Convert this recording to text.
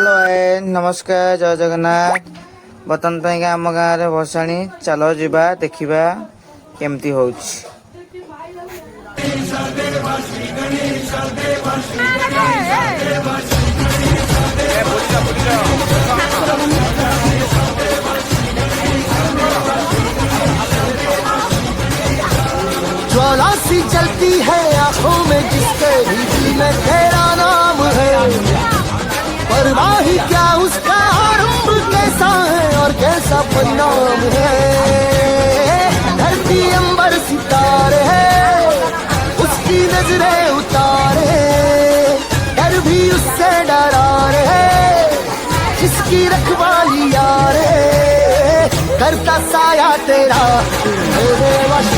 Hello भाई नमस्कार जय जगन्नाथ बर्तन ପାଇଁ ଆମ ଗାଁରେ ଭସାଣି ଚାଲ ଯିବା ଦେଖିବା କେମିତି ହଉଛି। ज्वाला सी जलती है आंखों में जिसके भी दिल में तेरा नाम है। परवाही क्या उसका आरंभ कैसा है और कैसा परिणाम है। धरती अंबर सितारे है उसकी नजरें उतारे डर भी उससे डरा रहे जिसकी रखवाली यार करता साया तेरा मेरे वश